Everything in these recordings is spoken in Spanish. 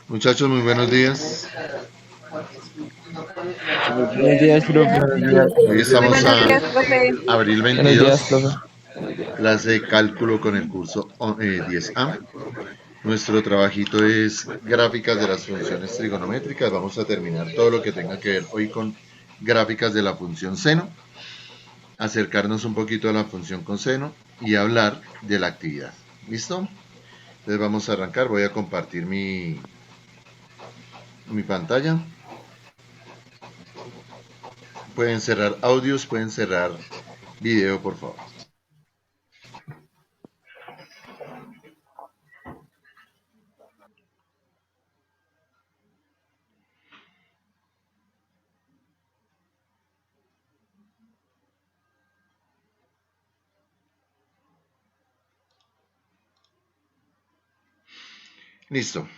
Muchachos, muy buenos días. Buenos días, profe. Buenos días. Hoy estamos Buenos a días, profe. abril Buenos días, 22, profe. clase de cálculo con el curso 10A. Nuestro trabajito es gráficas de las funciones trigonométricas. Vamos a terminar todo lo que tenga que ver hoy con gráficas de la función seno, acercarnos un poquito a la función coseno y hablar de la actividad. ¿Listo? Entonces vamos a arrancar. Voy a compartir mi pantalla. Pueden cerrar audios, pueden cerrar video, por favor. Listo.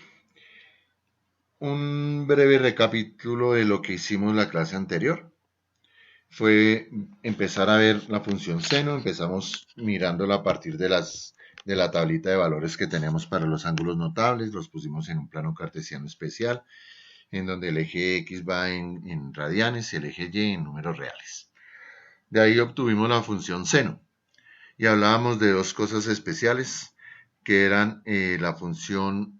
Un breve recapítulo de lo que hicimos la clase anterior. Fue empezar a ver la función seno. Empezamos mirándola a partir de la tablita de valores que tenemos para los ángulos notables. Los pusimos en un plano cartesiano especial, en donde el eje X va en radianes y el eje Y en números reales. De ahí obtuvimos la función seno. Y hablábamos de dos cosas especiales, que eran la función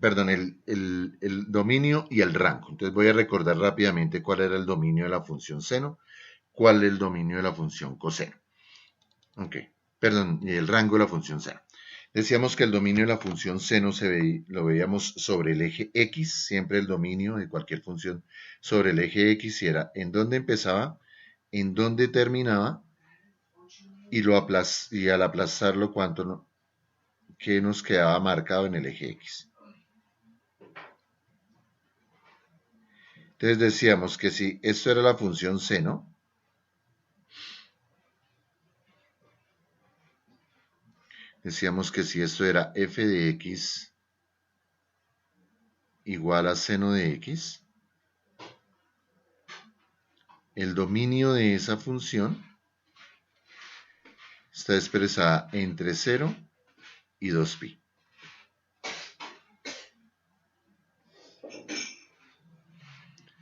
el dominio y el rango. Entonces voy a recordar rápidamente cuál era el dominio de la función seno, cuál es el dominio de la función coseno. Ok, perdón, y el rango de la función seno. Decíamos que el dominio de la función seno lo veíamos sobre el eje X, siempre el dominio de cualquier función sobre el eje X, y era en dónde empezaba, en dónde terminaba, y al aplazarlo, qué nos quedaba marcado en el eje X. Entonces decíamos que si esto era la función seno, decíamos que si esto era f de x igual a seno de x, el dominio de esa función está expresada entre 0 y 2pi.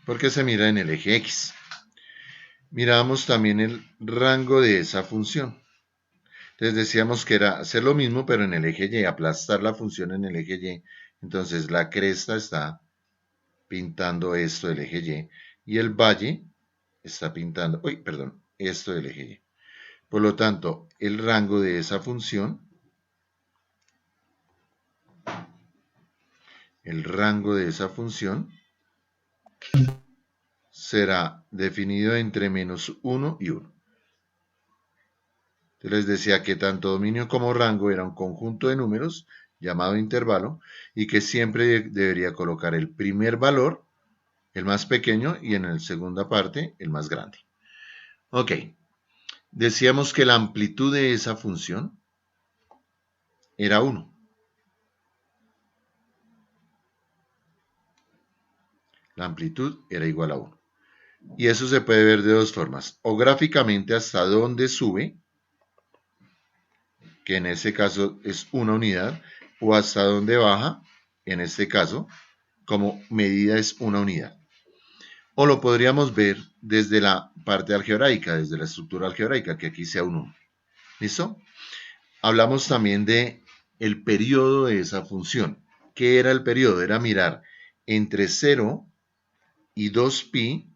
Porque se mira en el eje x. Miramos también el rango de esa función. Entonces decíamos que era hacer lo mismo, pero en el eje y, aplastar la función en el eje y. Entonces la cresta está pintando esto del eje y, y el valle está pintando, esto del eje y. Por lo tanto, el rango de esa función, será definido entre menos 1 y 1. Entonces les decía que tanto dominio como rango era un conjunto de números llamado intervalo y que siempre debería colocar el primer valor, el más pequeño, y en la segunda parte, el más grande. Ok, decíamos que la amplitud de esa función era 1. La amplitud era igual a 1. Y eso se puede ver de dos formas. O gráficamente hasta dónde sube, que en este caso es una unidad, o hasta dónde baja, en este caso, como medida es una unidad. O lo podríamos ver desde la parte algebraica, desde la estructura algebraica, que aquí sea un 1. ¿Listo? Hablamos también de el periodo de esa función. ¿Qué era el periodo? Era mirar entre 0 y 2pi,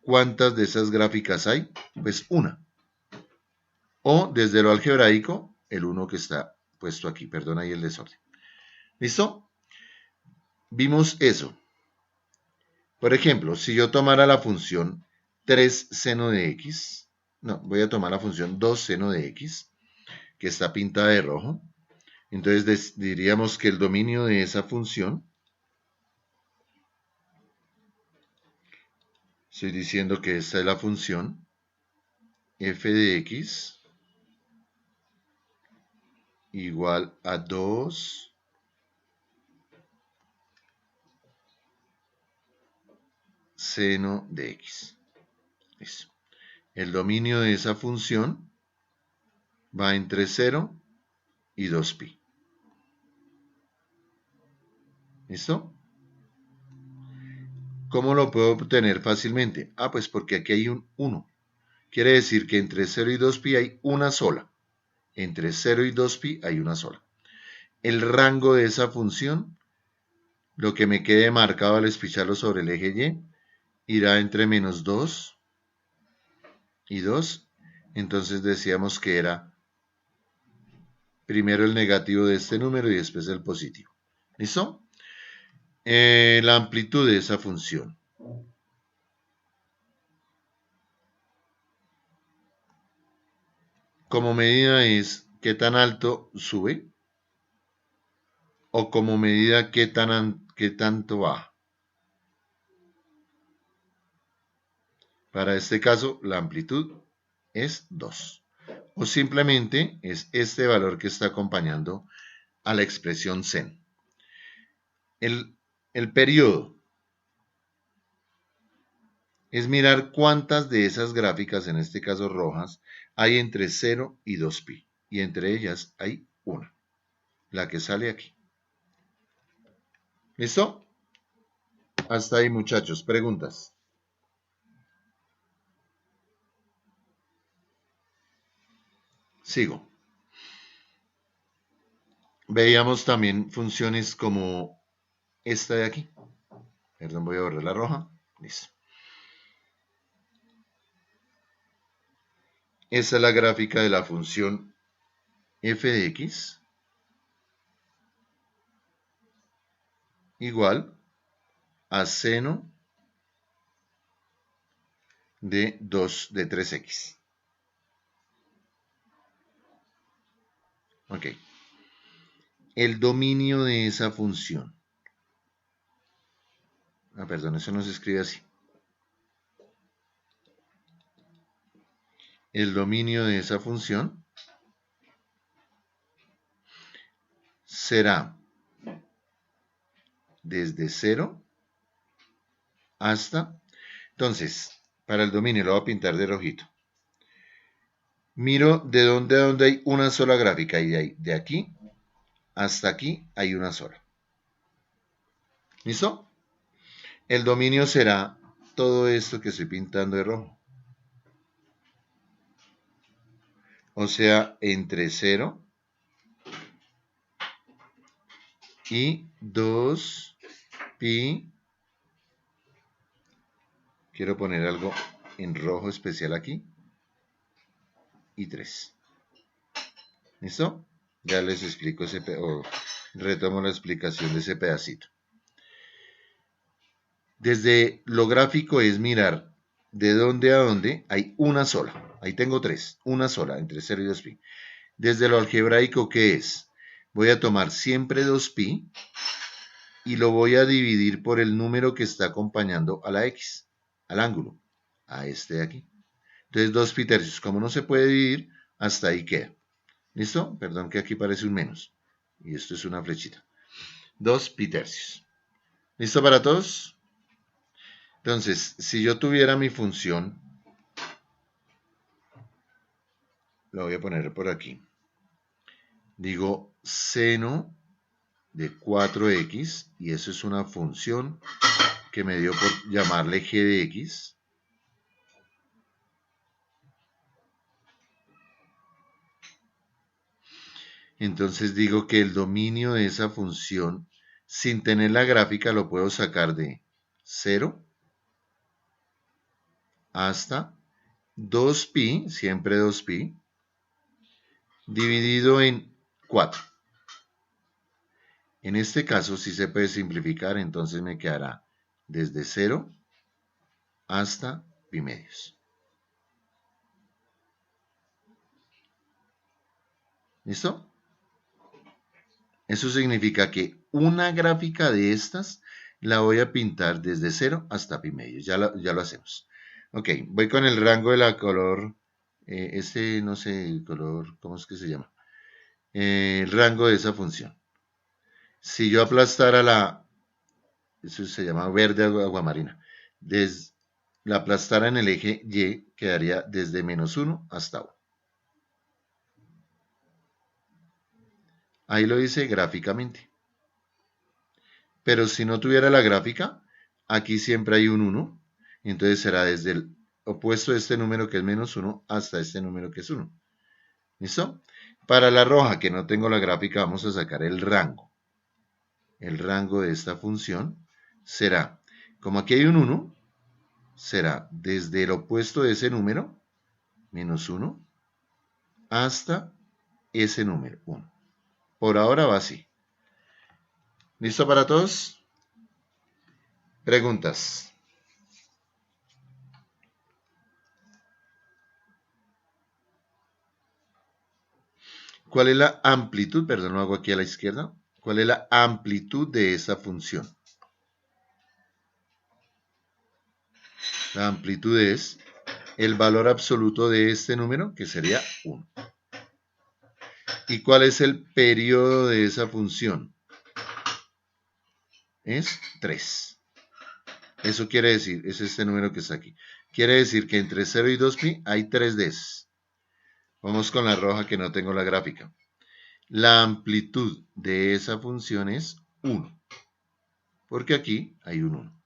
¿cuántas de esas gráficas hay? Pues una. O desde lo algebraico, el 1 que está puesto aquí. Perdón ahí el desorden. ¿Listo? Vimos eso. Por ejemplo, si yo tomara la función 3 seno de x, no, voy a tomar la función 2 seno de x, que está pintada de rojo. Entonces diríamos que el dominio de esa función, estoy diciendo que esta es la función f de x igual a 2 seno de x. Eso. El dominio de esa función va entre 0 y 2pi. ¿Listo? ¿Cómo lo puedo obtener fácilmente? Pues porque aquí hay un 1. Quiere decir que entre 0 y 2pi hay una sola. Entre 0 y 2pi hay una sola. El rango de esa función, lo que me quede marcado al espicharlo sobre el eje Y, irá entre menos 2 y 2. Entonces decíamos que era primero el negativo de este número y después el positivo. ¿Listo? La amplitud de esa función. Como medida es qué tan alto sube o como medida qué tanto baja. Para este caso, la amplitud es 2. O simplemente es este valor que está acompañando a la expresión sen. El periodo es mirar cuántas de esas gráficas, en este caso rojas, hay entre 0 y 2pi. Y entre ellas hay una, la que sale aquí. ¿Listo? Hasta ahí, muchachos. Preguntas. Sigo. Veíamos también funciones como esta de aquí. Perdón, voy a borrar la roja. Listo. Esa es la gráfica de la función f de x igual a seno de 3x. Ok. El dominio de esa función. Perdón, eso no se escribe así. El dominio de esa función será desde 0 hasta... Entonces, para el dominio lo voy a pintar de rojito. Miro de dónde a dónde hay una sola gráfica y de aquí hasta aquí hay una sola. ¿Listo? El dominio será todo esto que estoy pintando de rojo. O sea, entre 0 y 2pi. Quiero poner algo en rojo especial aquí. Y 3. ¿Listo? Ya les explico o retomo la explicación de ese pedacito. Desde lo gráfico es mirar de dónde a dónde hay una sola. Ahí tengo 3, una sola, entre 0 y 2pi. Desde lo algebraico, ¿qué es? Voy a tomar siempre 2pi y lo voy a dividir por el número que está acompañando a la x, al ángulo, a este de aquí. Entonces 2pi tercios, como no se puede dividir, hasta ahí queda. ¿Listo? Perdón que aquí parece un menos. Y esto es una flechita. 2pi tercios. ¿Listo para todos? Entonces, si yo tuviera mi función, lo voy a poner por aquí. Digo seno de 4x, y eso es una función que me dio por llamarle g de x. Entonces digo que el dominio de esa función, sin tener la gráfica, lo puedo sacar de 0 hasta 2pi, siempre 2pi, dividido en 4. En este caso, si se puede simplificar, entonces me quedará desde 0 hasta pi medios. ¿Listo? Eso significa que una gráfica de estas la voy a pintar desde 0 hasta pi medios. Ya lo hacemos. Ok, voy con el rango de la color. No sé el color, ¿cómo es que se llama? El rango de esa función. Si yo aplastara eso se llama verde aguamarina, la aplastara en el eje Y, quedaría desde menos 1 hasta 1. Ahí lo hice gráficamente. pero si no tuviera la gráfica, aquí siempre hay un 1, entonces será desde el opuesto de este número que es menos 1 hasta este número que es 1. ¿Listo? Para la roja, que no tengo la gráfica, vamos a sacar el rango. El rango de esta función será, como aquí hay un 1, será desde el opuesto de ese número, menos 1, hasta ese número, 1. Por ahora va así. ¿Listo para todos? Preguntas. ¿Cuál es la amplitud? Perdón, lo hago aquí a la izquierda. ¿Cuál es la amplitud de esa función? La amplitud es el valor absoluto de este número, que sería 1. ¿Y cuál es el periodo de esa función? Es 3. Eso quiere decir, es este número que está aquí. Quiere decir que entre 0 y 2pi hay 3 de esos. Vamos con la roja que no tengo la gráfica. La amplitud de esa función es 1. Porque aquí hay un 1.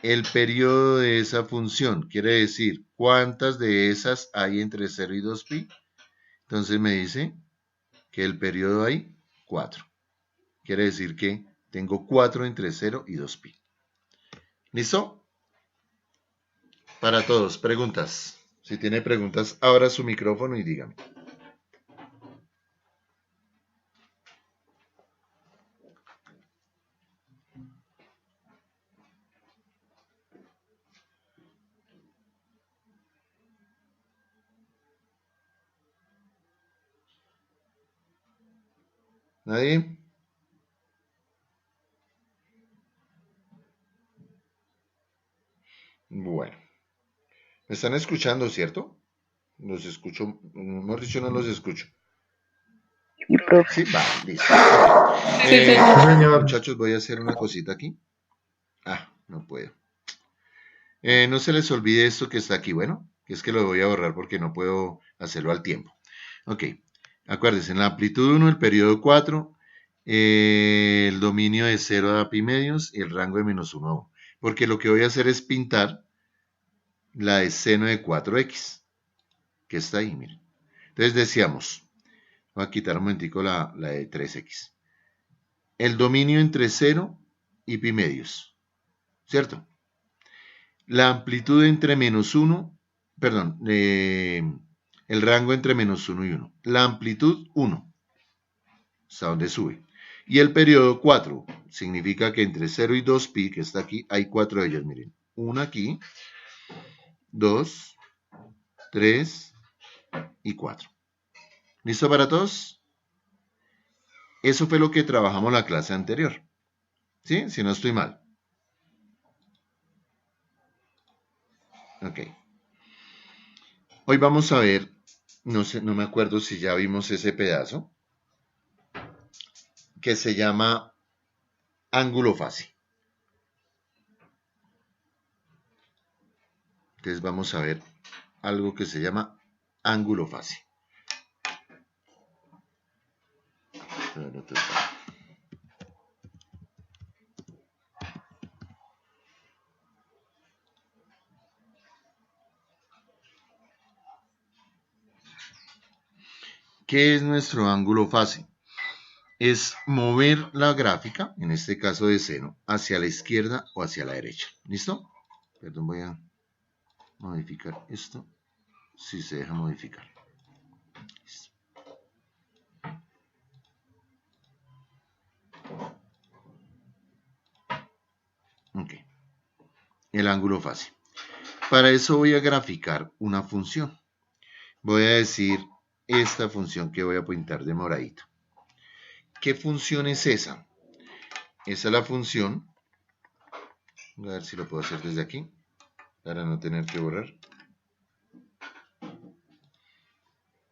El periodo de esa función quiere decir cuántas de esas hay entre 0 y 2pi. Entonces me dice que el periodo hay 4. Quiere decir que tengo 4 entre 0 y 2pi. ¿Listo? Para todos, preguntas. Si tiene preguntas, abra su micrófono y dígame. ¿Nadie? Bueno. ¿Me están escuchando, cierto? Los escucho, mejor dicho, no los escucho. Y profe. Sí, va, listo. Sí, señor. Muchachos, voy a hacer una cosita aquí. Ah, no puedo. No se les olvide esto que está aquí, bueno, que es que lo voy a borrar porque no puedo hacerlo al tiempo. Ok, acuérdense, en la amplitud 1, el periodo 4, el dominio de 0 a pi medios y el rango de menos 1 a 1. Porque lo que voy a hacer es pintar la de seno de 4x, que está ahí, miren. Entonces decíamos, voy a quitar un momentico la de 3x. El dominio entre 0 y pi medios, ¿cierto? La amplitud entre menos 1, perdón, el rango entre menos 1 y 1. La amplitud 1, hasta donde sube. Y el periodo 4, significa que entre 0 y 2pi, que está aquí, hay 4 de ellas, miren. Una aquí, 2, 3 y 4. ¿Listo para todos? Eso fue lo que trabajamos la clase anterior. ¿Sí? Si no estoy mal. Ok. Hoy vamos a ver, no sé, no me acuerdo si ya vimos ese pedazo, que se llama ángulo fácil. Entonces vamos a ver algo que se llama ángulo fácil. ¿Qué es nuestro ángulo fácil? Es mover la gráfica, en este caso de seno, hacia la izquierda o hacia la derecha. ¿Listo? Perdón, voy a modificar esto. Si se deja modificar. Listo. Ok. El ángulo fácil. Para eso voy a graficar una función. Voy a decir esta función que voy a pintar de moradito. ¿Qué función es esa? Esa es la función. Voy a ver si lo puedo hacer desde aquí para no tener que borrar.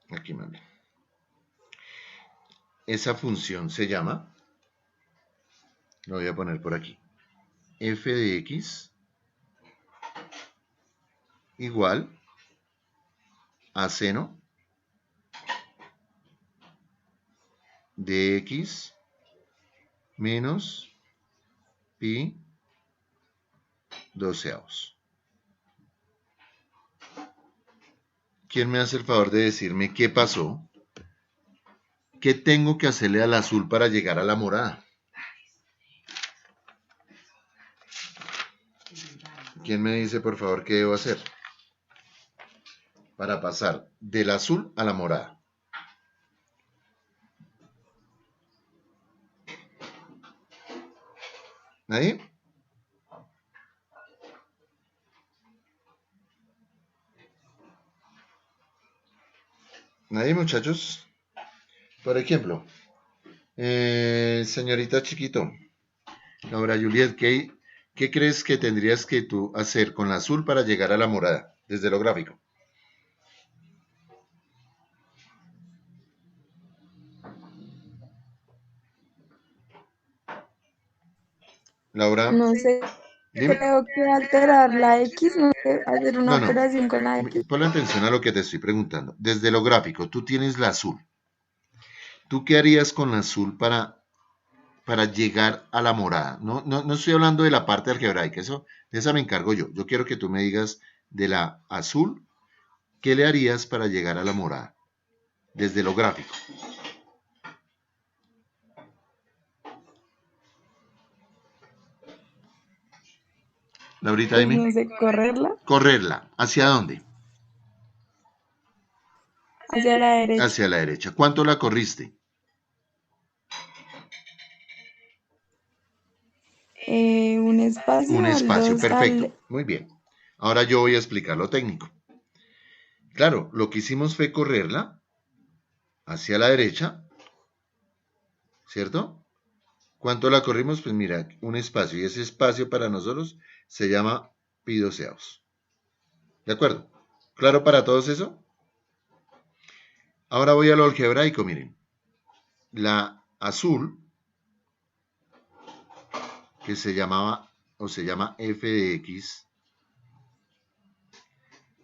Aquí mando. Esa función se llama, lo voy a poner por aquí, f de x igual a seno de x menos pi doceavos. ¿Quién me hace el favor de decirme qué pasó? ¿Qué tengo que hacerle al azul para llegar a la morada? ¿Quién me dice, por favor, qué debo hacer para pasar del azul a la morada? ¿Nadie? ¿Nadie, muchachos? Por ejemplo, señorita Chiquito, Laura Juliet, ¿qué crees que tendrías que tú hacer con la azul para llegar a la morada, desde lo gráfico? Laura, No sé, dime. creo que alterar la X, no sé, hacer una No, no, operación con la X. ponle atención a lo que te estoy preguntando. Desde lo gráfico, tú tienes la azul. ¿Tú qué harías con la azul para llegar a la morada? No estoy hablando de la parte algebraica, de esa me encargo yo. Yo quiero que tú me digas de la azul, ¿qué le harías para llegar a la morada? Desde lo gráfico. Laurita, Pues dime. no sé, correrla Correrla. ¿Hacia dónde? hacia la derecha. Hacia la derecha. ¿Cuánto la corriste? Un espacio Un al espacio, 2 perfecto. Muy bien. Ahora yo voy a explicar lo técnico. Claro, lo que hicimos fue correrla hacia la derecha, ¿cierto? ¿Cuánto la corrimos? Pues mira, un espacio. Y ese espacio para nosotros se llama pi doceavos. ¿De acuerdo? ¿Claro para todos eso? Ahora voy a lo algebraico, miren. La azul, que se llamaba o se llama f de x,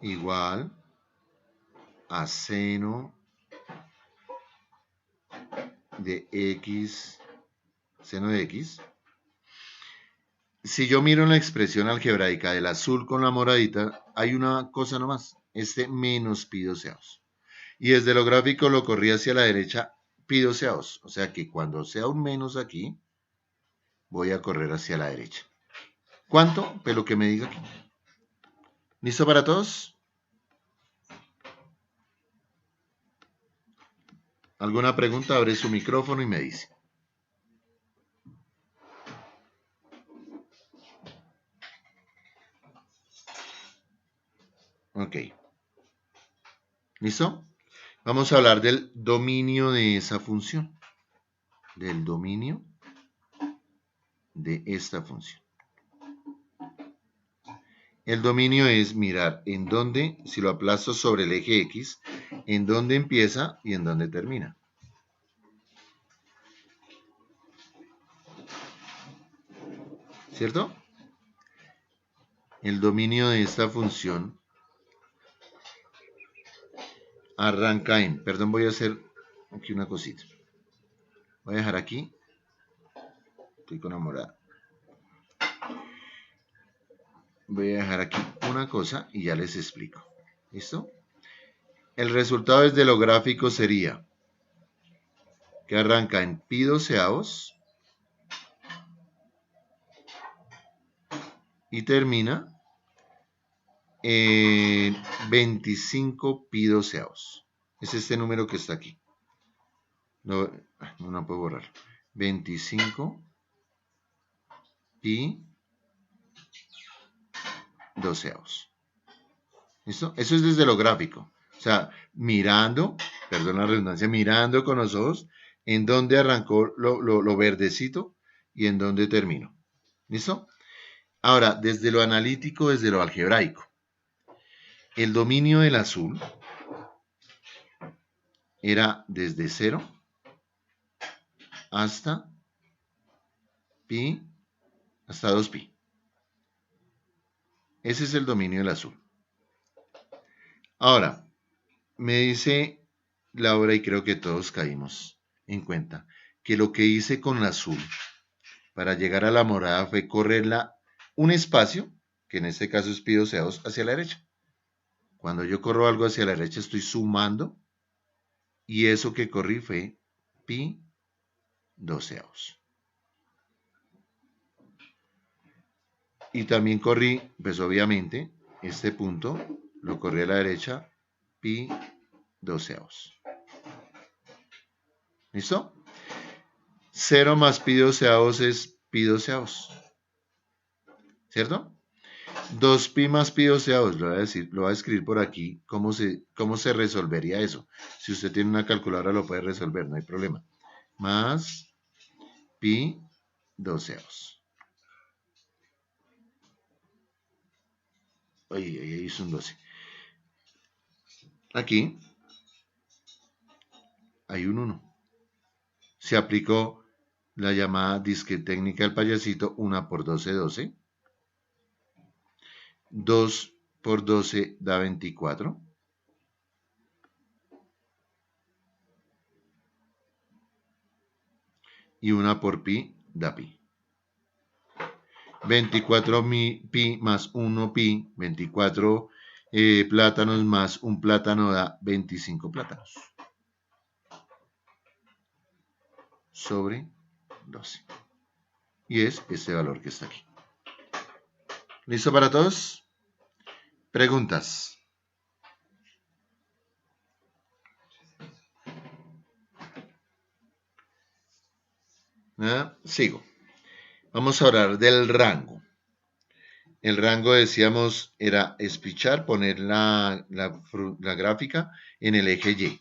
igual a seno de x, seno de x. Si yo miro la expresión algebraica del azul con la moradita, hay una cosa nomás, este menos pi doceavos. Y desde lo gráfico lo corrí hacia la derecha pi doceavos. O sea que cuando sea un menos aquí, voy a correr hacia la derecha. ¿Cuánto? Pues lo que me diga aquí. ¿Listo para todos? ¿Alguna pregunta? Abre su micrófono y me dice. Ok. ¿Listo? Vamos a hablar del dominio de esa función. Del dominio de esta función. El dominio es mirar en dónde, si lo aplasto sobre el eje X, en dónde empieza y en dónde termina. ¿Cierto? El dominio de esta función arranca en, perdón, voy a hacer aquí una cosita. Voy a dejar aquí, estoy con la morada. Voy a dejar aquí una cosa y ya les explico. ¿Listo? El resultado desde lo gráfico sería que arranca en pi doceavos y termina en 25 pi doceavos. Es este número que está aquí. No puedo borrar. 25 pi doceavos. ¿Listo? Eso es desde lo gráfico. O sea, mirando, perdón la redundancia, mirando con los ojos en dónde arrancó lo verdecito y en dónde terminó. ¿Listo? Ahora, desde lo analítico, desde lo algebraico. El dominio del azul era desde 0 hasta pi, hasta 2pi. Ese es el dominio del azul. Ahora, me dice Laura, y creo que todos caímos en cuenta, que lo que hice con la azul para llegar a la morada fue correrla un espacio, que en este caso es pi doceavos, hacia la derecha. Cuando yo corro algo hacia la derecha estoy sumando y eso que corrí fue pi doceavos. Y también corrí, pues obviamente, este punto lo corrí a la derecha, pi doceavos. ¿Listo? 0 más pi doceavos es pi doceavos. ¿Cierto? 2pi más pi doceavos, lo voy a escribir por aquí, cómo se resolvería eso. Si usted tiene una calculadora lo puede resolver, no hay problema. Más pi doceavos. Ahí hizo un 12. Aquí hay un 1. Se aplicó la llamada disque técnica del payasito, 1 por 12, 12. 2 por 12 da 24. Y 1 por pi da pi. 24 pi más 1 pi, 24 plátanos más un plátano da 25 plátanos. Sobre 12. Y es este valor que está aquí. ¿Listo para todos? Preguntas. ¿Nada? Sigo. Vamos a hablar del rango. El rango, decíamos, era espichar, poner la gráfica en el eje Y.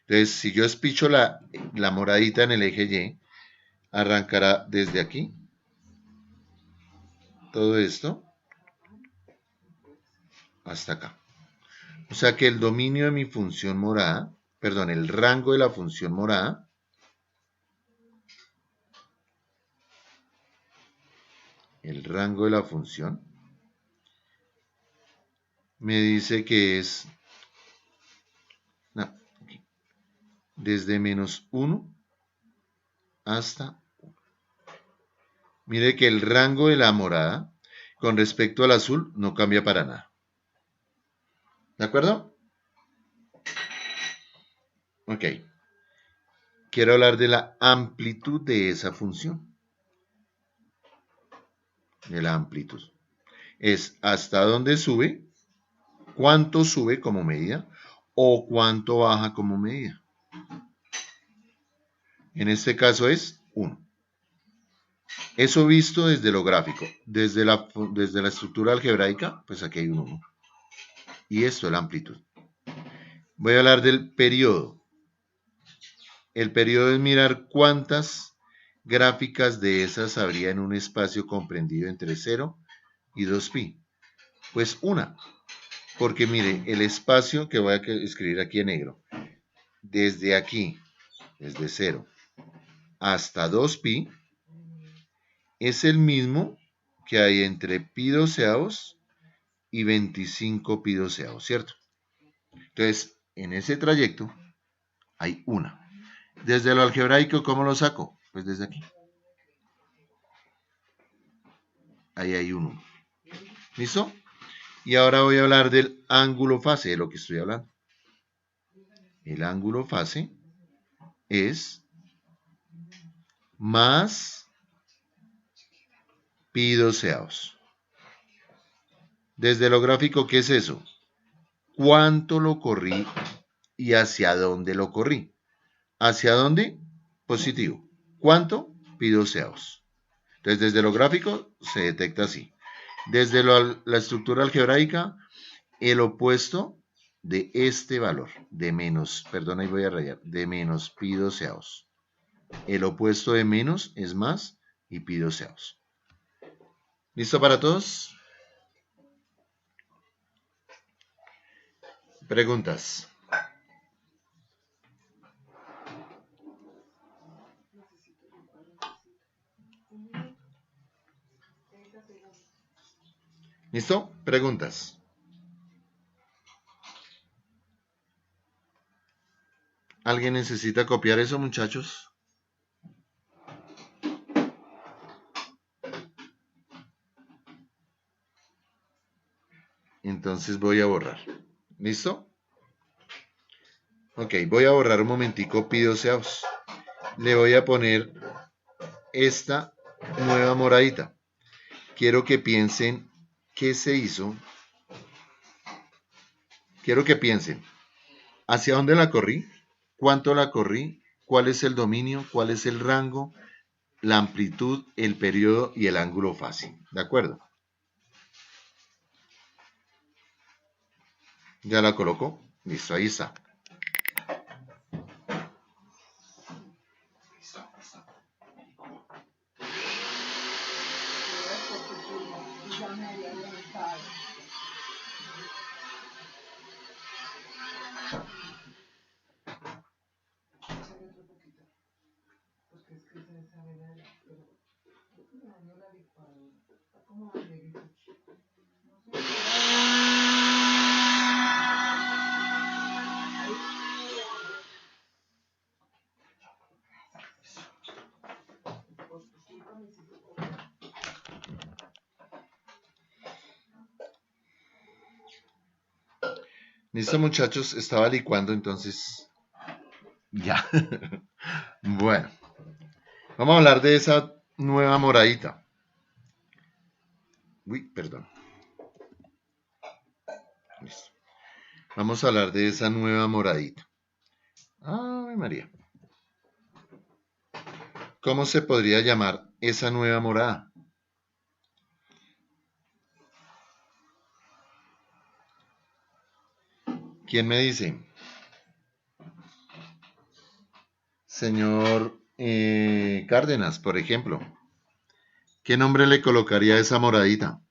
Entonces, si yo espicho la moradita en el eje Y, arrancará desde aquí. Todo esto hasta acá. O sea que el dominio de mi función morada, perdón, el rango de la función morada, me dice que es desde menos 1 hasta 1. Mire que el rango de la morada con respecto al azul no cambia para nada. ¿De acuerdo? Ok. Quiero hablar de la amplitud de esa función. De la amplitud. Es hasta dónde sube, cuánto sube como medida o cuánto baja como medida. En este caso es 1. Eso visto desde lo gráfico. Desde la estructura algebraica, pues aquí hay un 1. Y esto es la amplitud. Voy a hablar del periodo. El periodo es mirar cuántas gráficas de esas habría en un espacio comprendido entre 0 y 2pi. Pues una. Porque mire, el espacio que voy a escribir aquí en negro, desde aquí, desde 0 hasta 2pi, es el mismo que hay entre pi doceavos y 25 pi doceavos, ¿cierto? Entonces, en ese trayecto hay una. Desde lo algebraico, ¿cómo lo saco? Pues desde aquí. Ahí hay un 1. ¿Listo? Y ahora voy a hablar del ángulo fase, de lo que estoy hablando. El ángulo fase es más pi doceavos. Desde lo gráfico, ¿qué es eso? ¿Cuánto lo corrí y hacia dónde lo corrí? ¿Hacia dónde? Positivo. ¿Cuánto? Pi doceavos. Entonces, desde lo gráfico se detecta así. Desde la estructura algebraica, el opuesto de este valor, de menos, perdón, ahí voy a rayar, de menos pi doceavos. El opuesto de menos es más y pi doceavos. ¿Listo para todos? Preguntas. ¿Listo? Preguntas. ¿Alguien necesita copiar eso, muchachos? Entonces voy a borrar. ¿Listo? Ok, voy a borrar un momentico pi 12avos. Le voy a poner esta nueva moradita. Quiero que piensen qué se hizo. Quiero que piensen hacia dónde la corrí, cuánto la corrí, cuál es el dominio, cuál es el rango, la amplitud, el periodo y el ángulo fácil. ¿De acuerdo? ¿Ya la colocó? Listo, ahí está. Listo, muchachos, estaba licuando, entonces ya. Bueno, vamos a hablar de esa nueva moradita. Uy, perdón. Listo. Vamos a hablar de esa nueva moradita. Ay, María. ¿Cómo se podría llamar esa nueva morada? ¿Quién me dice? Señor Cárdenas, por ejemplo. ¿Qué nombre le colocaría a esa moradita?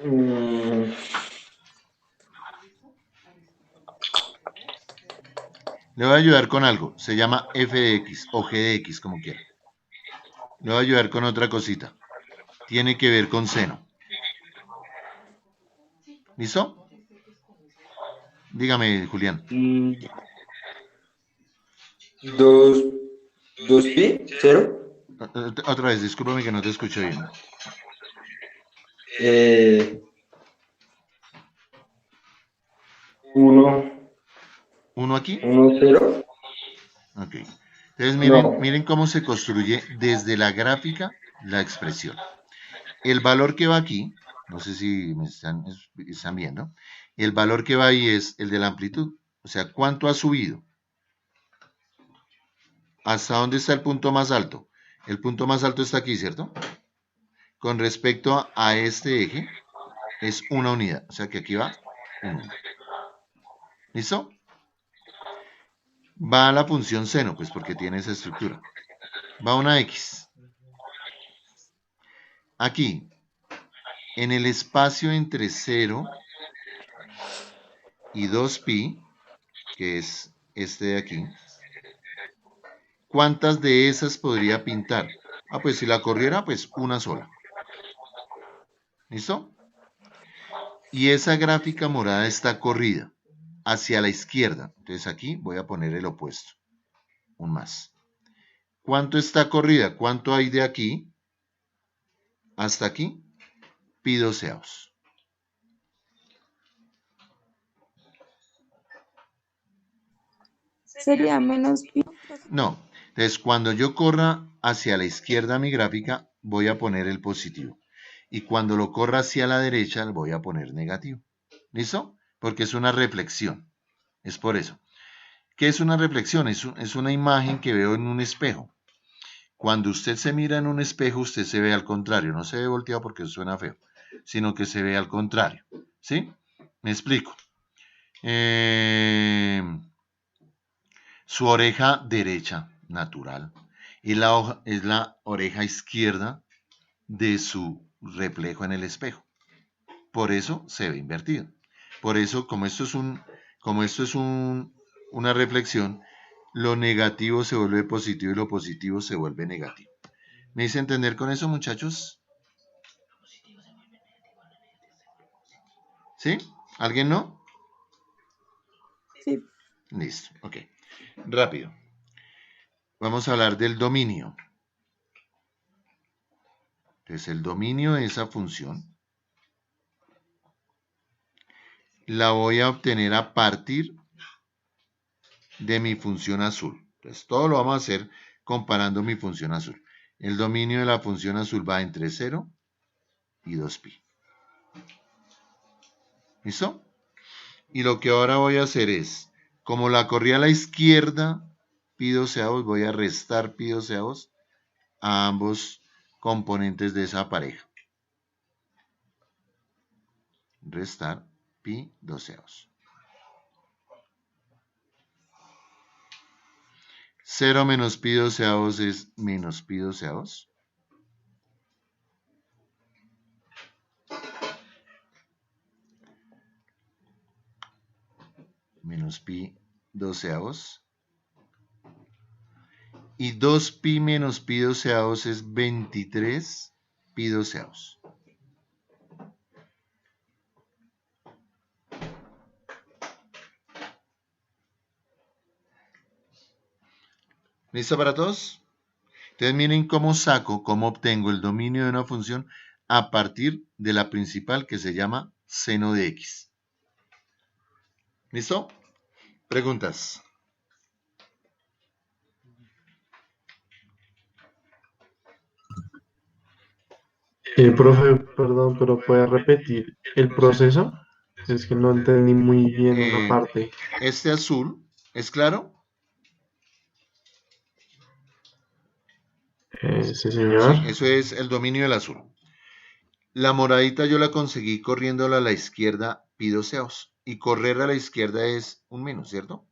Mm, Le voy a ayudar con algo. Se llama f de x o g de x, como quiera. Le voy a ayudar con otra cosita. Tiene que ver con seno. ¿Listo? Dígame, Julián. mm, dos, dos pi, cero, Otra vez, discúlpame que no te escucho bien. eh, uno, ¿Uno aquí? uno, cero, Ok. Entonces miren, no, miren cómo se construye desde la gráfica la expresión. El valor que va aquí, no sé si me están viendo, el valor que va ahí es el de la amplitud. O sea, ¿cuánto ha subido? ¿Hasta dónde está el punto más alto? El punto más alto está aquí, ¿cierto? Con respecto a este eje, es una unidad. O sea que aquí va un 1. ¿Listo? Va a la función seno, pues porque tiene esa estructura. Va una x. Aquí, en el espacio entre 0 y 2pi, que es este de aquí, ¿cuántas de esas podría pintar? Ah, pues si la corriera, pues una sola. ¿Listo? Y esa gráfica morada está corrida hacia la izquierda. Entonces aquí voy a poner el opuesto. Un más. ¿Cuánto está corrida? ¿Cuánto hay de aquí hasta aquí? Pi doceavos. Sería menos pi. No. Entonces, cuando yo corra hacia la izquierda mi gráfica, voy a poner el positivo. Y cuando lo corra hacia la derecha, voy a poner negativo. ¿Listo? Porque es una reflexión. Es por eso. ¿Qué es una reflexión? Es una imagen que veo en un espejo. Cuando usted se mira en un espejo, usted se ve al contrario. No se ve volteado porque suena feo, sino que se ve al contrario. ¿Sí? Me explico. Eh, Su oreja derecha, natural, es la oreja izquierda de su reflejo en el espejo. Por eso se ve invertido. Por eso, como esto es una reflexión, lo negativo se vuelve positivo y lo positivo se vuelve negativo. ¿Me hice entender con eso, muchachos? ¿Sí? ¿Alguien no? Sí. Listo, ok. Rápido. Vamos a hablar del dominio. Entonces el dominio de esa función la voy a obtener a partir de mi función azul. Entonces todo lo vamos a hacer comparando mi función azul. El dominio de la función azul va entre 0 y 2pi. ¿Listo? Y lo que ahora voy a hacer es, como la corrí a la izquierda, pi doceavos, voy a restar pi doceavos a ambos componentes de esa pareja. Restar pi doceavos. 0 menos pi doceavos es menos pi doceavos. Menos pi doceavos. Y 2pi menos pi doceavos es 23 pi doceavos. ¿Listo para todos? Entonces miren cómo cómo obtengo el dominio de una función a partir de la principal que se llama seno de x. ¿Listo? Preguntas. Profe, perdón, pero ¿puede repetir el proceso? Es que no entendí muy bien una parte. Este azul, ¿es claro? Sí, señor. Sí, eso es el dominio del azul. La moradita yo la conseguí corriéndola a la izquierda pi doceavos. Y correr a la izquierda es un menos, ¿cierto?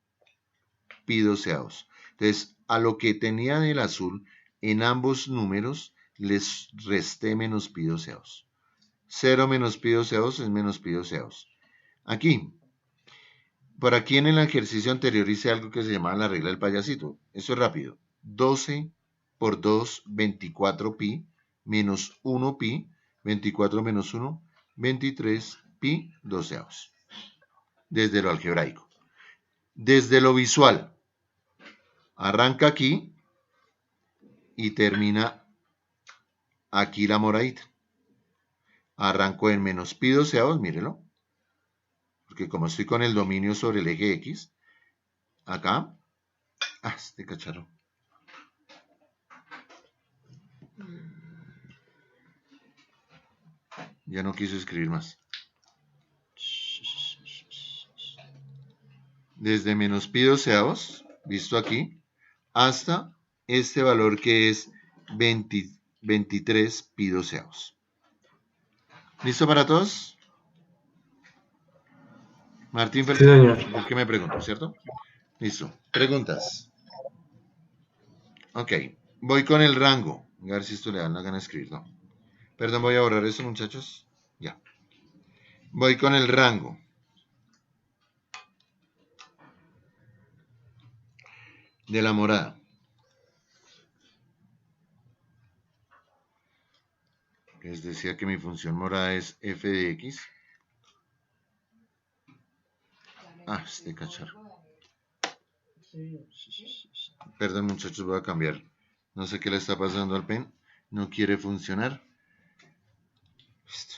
Pi doceavos. Entonces, a lo que tenía del azul, en ambos números les resté menos pi doceavos. 0 menos pi doceavos es menos pi doceavos. Aquí, por aquí en el ejercicio anterior hice algo que se llamaba la regla del payasito. Eso es rápido. 12 por 2, 24 pi, menos 1 pi, 24 menos 1, 23 pi doceavos. Desde lo algebraico. Desde lo visual, arranca aquí y termina aquí la moradita. Arranco en menos pi doceavos, mírelo. Porque como estoy con el dominio sobre el eje X, acá, este cacharro. Ya no quiso escribir más. Desde menos pi doceavos, visto aquí, hasta este valor que es 23 pi doceavos. ¿Listo para todos? Martín fue Sí, señor. el que me preguntó, ¿cierto? Listo. Preguntas. Ok. Voy con el rango. A ver si esto le da la gana de escribir, ¿no? Perdón, voy a borrar eso, muchachos. Ya. Voy con el rango. De la morada. Les decía que mi función morada es f de x. Este cacharro. Perdón, muchachos, voy a cambiar. No sé qué le está pasando al pen. No quiere funcionar. Listo.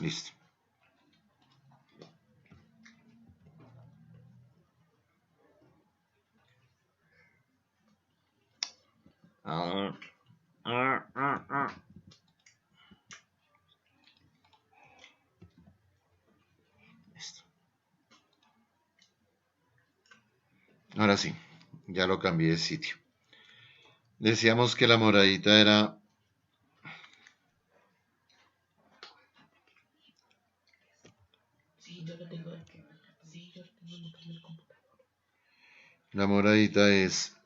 Listo. Listo. Ahora sí, ya lo cambié de sitio. Decíamos que la moradita era la moradita es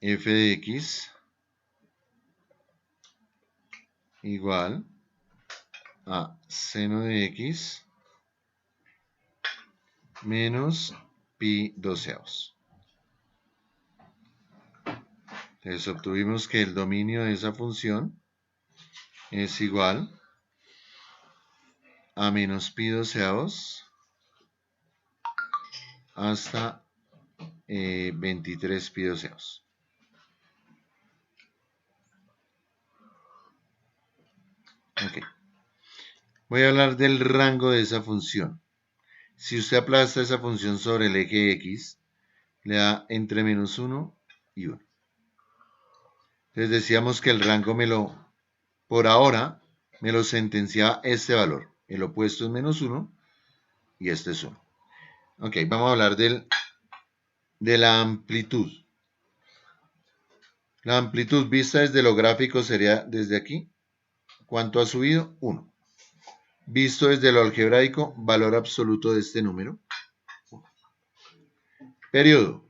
f de x igual a seno de x menos pi pi doceavos. Entonces obtuvimos que el dominio de esa función es igual a menos pi doceavos hasta 23 pi doceavos. Ok. Voy a hablar del rango de esa función. Si usted aplasta esa función sobre el eje X, le da entre menos 1 y 1. Entonces decíamos que el rango por ahora, me lo sentenciaba este valor. El opuesto es menos 1 y este es 1. Ok, vamos a hablar de la amplitud. La amplitud vista desde lo gráfico sería desde aquí. ¿Cuánto ha subido? 1. Visto desde lo algebraico, valor absoluto de este número. Periodo.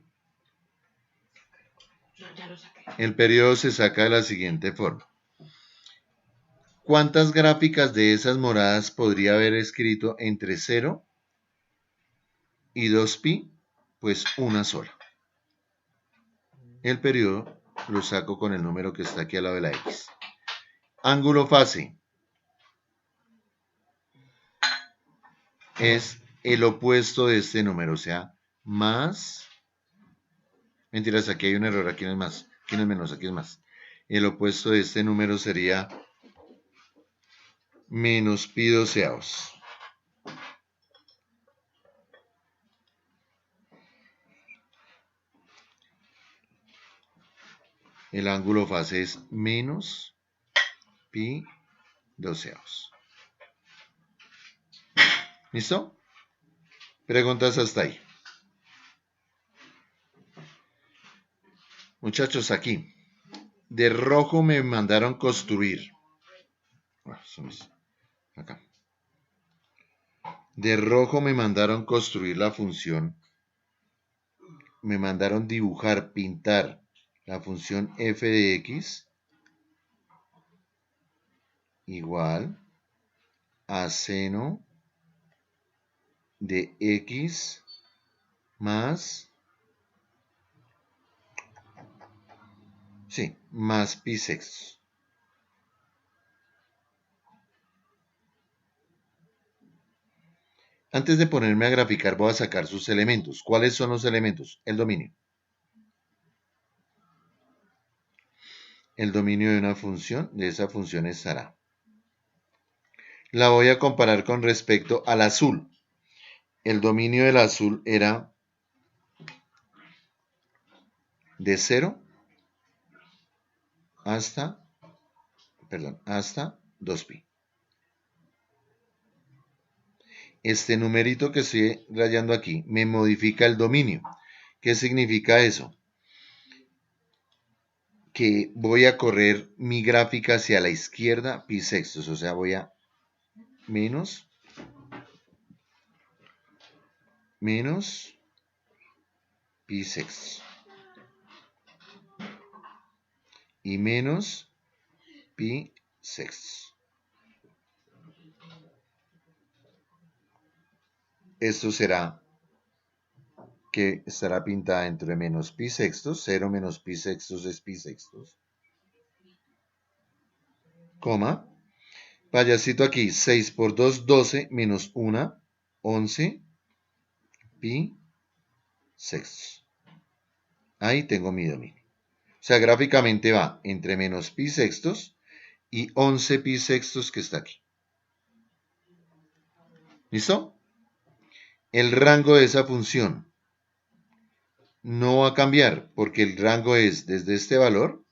El periodo se saca de la siguiente forma. ¿Cuántas gráficas de esas moradas podría haber escrito entre 0 y 2pi? Pues una sola. El periodo lo saco con el número que está aquí al lado de la X. Ángulo fase es el opuesto de este número, o sea, más... Mentiras, aquí hay un error, aquí no es más, aquí no es menos, aquí es más. El opuesto de este número sería menos pi doceavos. El ángulo fase es menos pi doceavos. ¿Listo? Preguntas hasta ahí. Muchachos, aquí. De rojo me mandaron construir. Acá. De rojo me mandaron construir la función. Me mandaron dibujar, pintar la función f de x igual a seno de x más, más pi sextos. Antes de ponerme a graficar voy a sacar sus elementos. ¿Cuáles son los elementos? El dominio. El dominio de una función, de esa función estará. La voy a comparar con respecto al azul. El dominio del azul era de 0 hasta 2pi. Este numerito que estoy rayando aquí me modifica el dominio. ¿Qué significa eso? Que voy a correr mi gráfica hacia la izquierda pi sextos, o sea, voy a menos pi sextos y menos pi sextos. Esto será que estará pintada entre menos pi sextos, 0 menos pi sextos es pi sextos, coma, payasito aquí, 6 por 2, 12, menos 1, 11, pi sextos. Ahí tengo mi dominio. O sea, gráficamente va entre menos pi sextos y 11 pi sextos que está aquí. ¿Listo? El rango de esa función no va a cambiar porque el rango es desde este valor,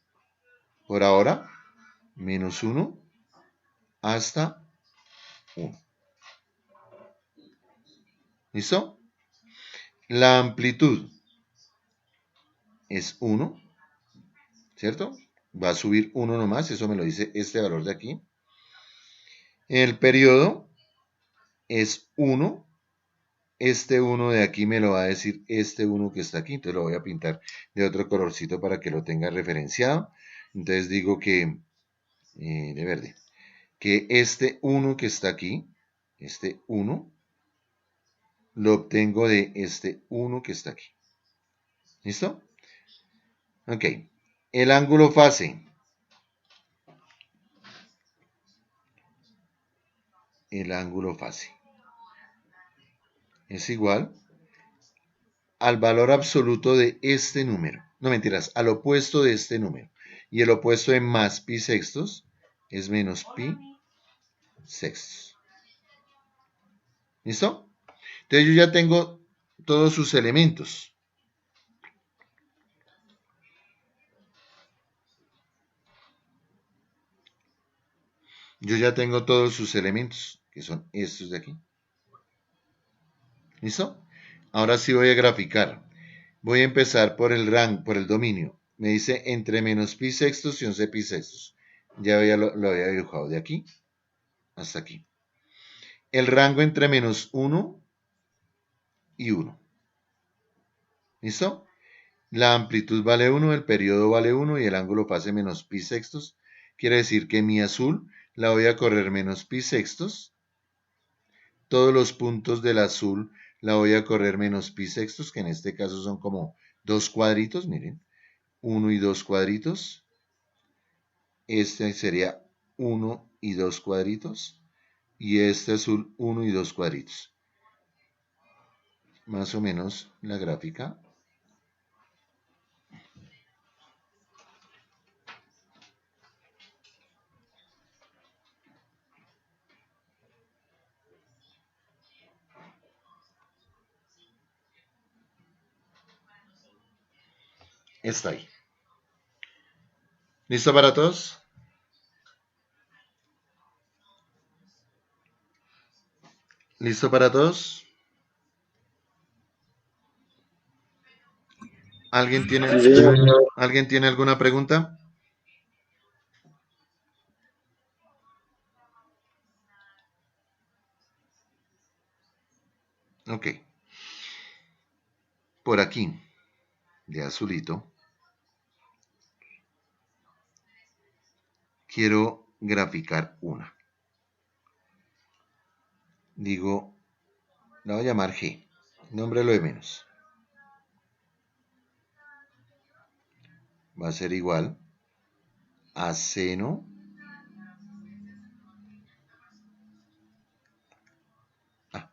por ahora, menos 1 hasta 1. ¿Listo? La amplitud es 1, ¿cierto? Va a subir 1 nomás, eso me lo dice este valor de aquí. El periodo es 1. Este 1 de aquí me lo va a decir este 1 que está aquí, entonces lo voy a pintar de otro colorcito para que lo tenga referenciado. Entonces digo que, de verde, que este 1 que está aquí, este 1, lo obtengo de este 1 que está aquí. ¿Listo? Ok. El ángulo fase. El ángulo fase es igual al valor absoluto de este número. No mentiras, al opuesto de este número. Y el opuesto de más pi sextos es menos pi sextos. ¿Listo? Entonces yo ya tengo todos sus elementos. Yo ya tengo todos sus elementos, que son estos de aquí. ¿Listo? Ahora sí voy a graficar. Voy a empezar por el rango, por el dominio. Me dice entre menos pi sextos y 11 pi sextos. Ya lo había dibujado de aquí hasta aquí. El rango entre menos 1 y 1. ¿Listo? La amplitud vale 1, el periodo vale 1 y el ángulo fase menos pi sextos. Quiere decir que mi azul la voy a correr menos pi sextos. Todos los puntos del azul la voy a correr menos pi sextos, que en este caso son como 2 cuadritos, miren. 1 y 2 cuadritos. Este sería 1 y 2 cuadritos. Y este azul 1 y 2 cuadritos. Más o menos la gráfica. Está ahí. ¿Listo para todos? ¿Listo para todos? ¿Alguien tiene, Sí, señor. ¿alguien tiene alguna pregunta? Ok. Por aquí, de azulito, quiero graficar una. Digo, la voy a llamar G. Nombre lo de menos. Va a ser igual a seno A.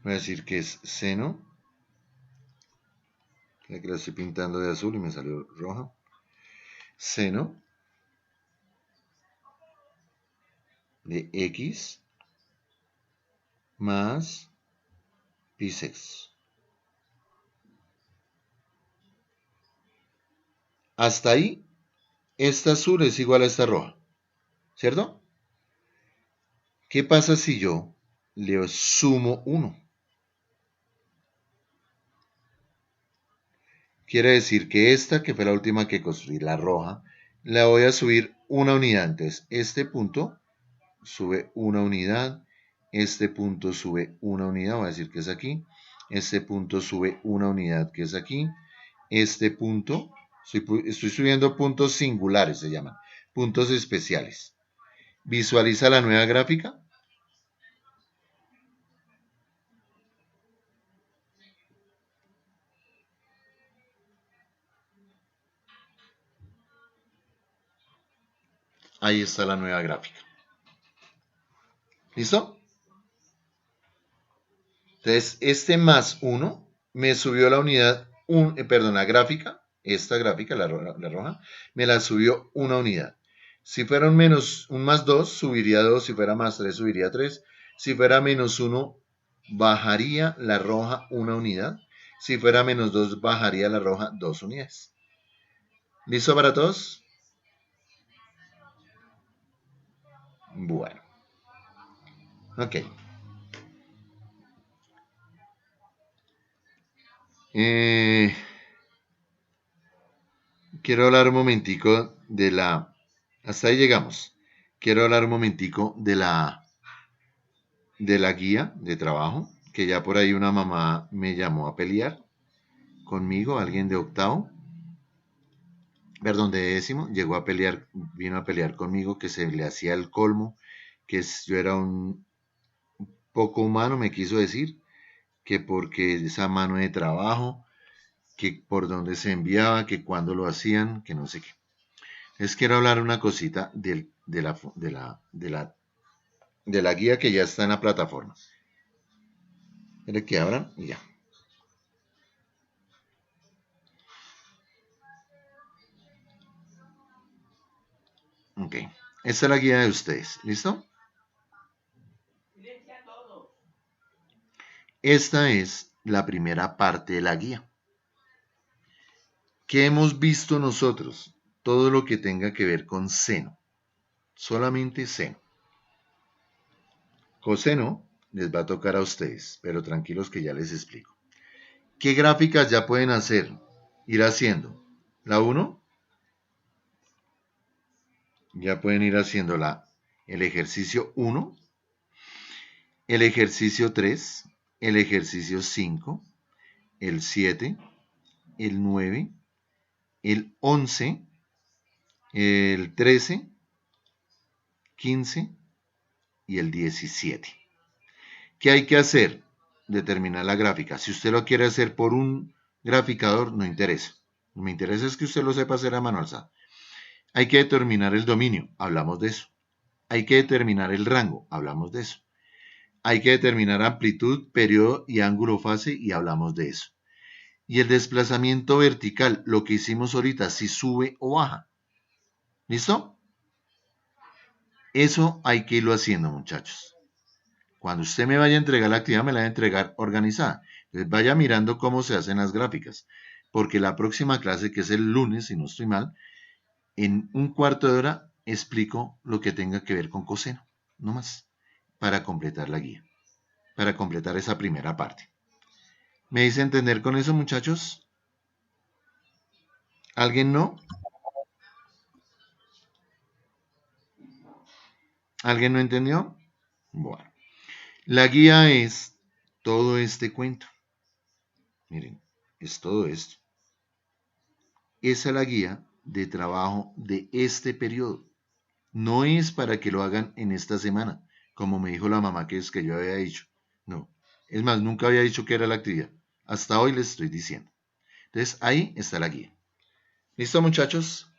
Voy a decir que es seno. Ya que la estoy pintando de azul y me salió roja. Seno de X más pi sextos. Hasta ahí, esta azul es igual a esta roja, ¿cierto? ¿Qué pasa si yo le sumo 1? Quiere decir que esta, que fue la última que construí, la roja, la voy a subir una unidad. Entonces, este punto sube una unidad, este punto sube una unidad, voy a decir que es aquí, este punto sube una unidad, que es aquí, este punto, estoy subiendo puntos singulares, se llaman, puntos especiales. Visualiza la nueva gráfica. Ahí está la nueva gráfica. ¿Listo? Entonces, este más 1 me subió la unidad, la gráfica, esta gráfica, la roja, me la subió una unidad. Si fuera un más 2, subiría 2. Si fuera más 3, subiría 3. Si fuera menos 1, bajaría la roja una unidad. Si fuera menos 2, bajaría la roja 2 unidades. ¿Listo para todos? Bueno. Ok. Quiero hablar un momentico de la... Hasta ahí llegamos. Quiero hablar un momentico de la guía de trabajo, que ya por ahí una mamá me llamó a pelear conmigo, alguien de octavo. perdón, de décimo, llegó a pelear, vino a pelear conmigo, que se le hacía el colmo, yo era un poco humano, me quiso decir, que porque esa mano de trabajo, que por dónde se enviaba, que cuándo lo hacían, que no sé qué. Les quiero hablar una cosita de la guía que ya está en la plataforma. Quiere que abran y ya. Ok. Esta es la guía de ustedes. ¿Listo? Esta es la primera parte de la guía. ¿Qué hemos visto nosotros? Todo lo que tenga que ver con seno. Solamente seno. Coseno les va a tocar a ustedes, pero tranquilos que ya les explico. ¿Qué gráficas ya pueden hacer? Ir haciendo. La 1, ya pueden ir haciendo el ejercicio 1, el ejercicio 3, el ejercicio 5, el 7, el 9, el 11, el 13, 15 y el 17. ¿Qué hay que hacer? Determinar la gráfica. Si usted lo quiere hacer por un graficador, no interesa. Lo que me interesa es que usted lo sepa hacer a mano alzada. Hay que determinar el dominio, hablamos de eso. Hay que determinar el rango, hablamos de eso. Hay que determinar amplitud, periodo y ángulo fase y hablamos de eso. Y el desplazamiento vertical, lo que hicimos ahorita, si sube o baja. ¿Listo? Eso hay que irlo haciendo, muchachos. Cuando usted me vaya a entregar la actividad, me la va a entregar organizada. Entonces vaya mirando cómo se hacen las gráficas. Porque la próxima clase, que es el lunes, si no estoy mal, en un cuarto de hora explico lo que tenga que ver con coseno. No más. Para completar la guía. Para completar esa primera parte. ¿Me dice entender con eso, muchachos? ¿Alguien no? ¿Alguien no entendió? Bueno. La guía es todo este cuento. Miren, es todo esto. Esa es la guía de trabajo de este periodo. No es para que lo hagan en esta semana, como me dijo la mamá que es que yo había dicho. No. Es más, nunca había dicho que era la actividad. Hasta hoy les estoy diciendo. Entonces, ahí está la guía. ¿Listo, muchachos?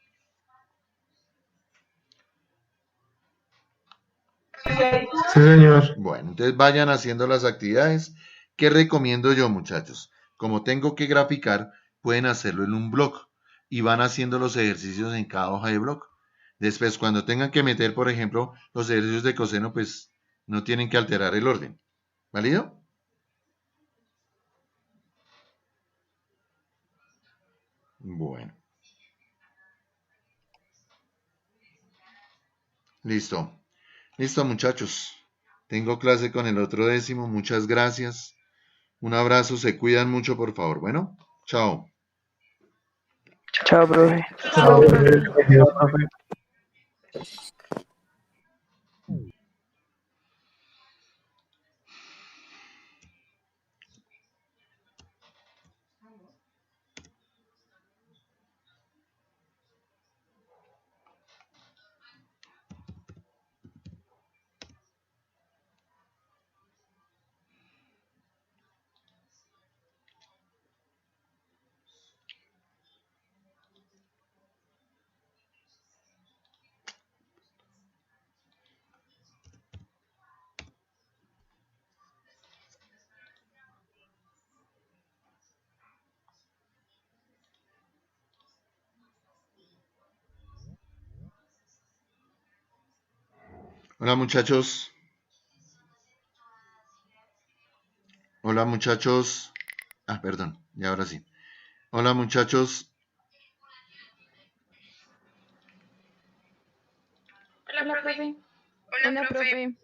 Sí, señor. Bueno, entonces vayan haciendo las actividades. ¿Qué recomiendo yo, muchachos? Como tengo que graficar, pueden hacerlo en un blog y van haciendo los ejercicios en cada hoja de blog. Después, cuando tengan que meter, por ejemplo, los ejercicios de coseno, pues no tienen que alterar el orden. ¿Válido? Bueno. Listo. Listo, muchachos. Tengo clase con el otro décimo. Muchas gracias. Un abrazo. Se cuidan mucho, por favor. Bueno, chao. Chao, profe. Chao, profe. Chao, profe. Hola, muchachos. Hola, muchachos. Ah, perdón. Y ahora sí. Hola, muchachos. Hola, profe. Hola, profe.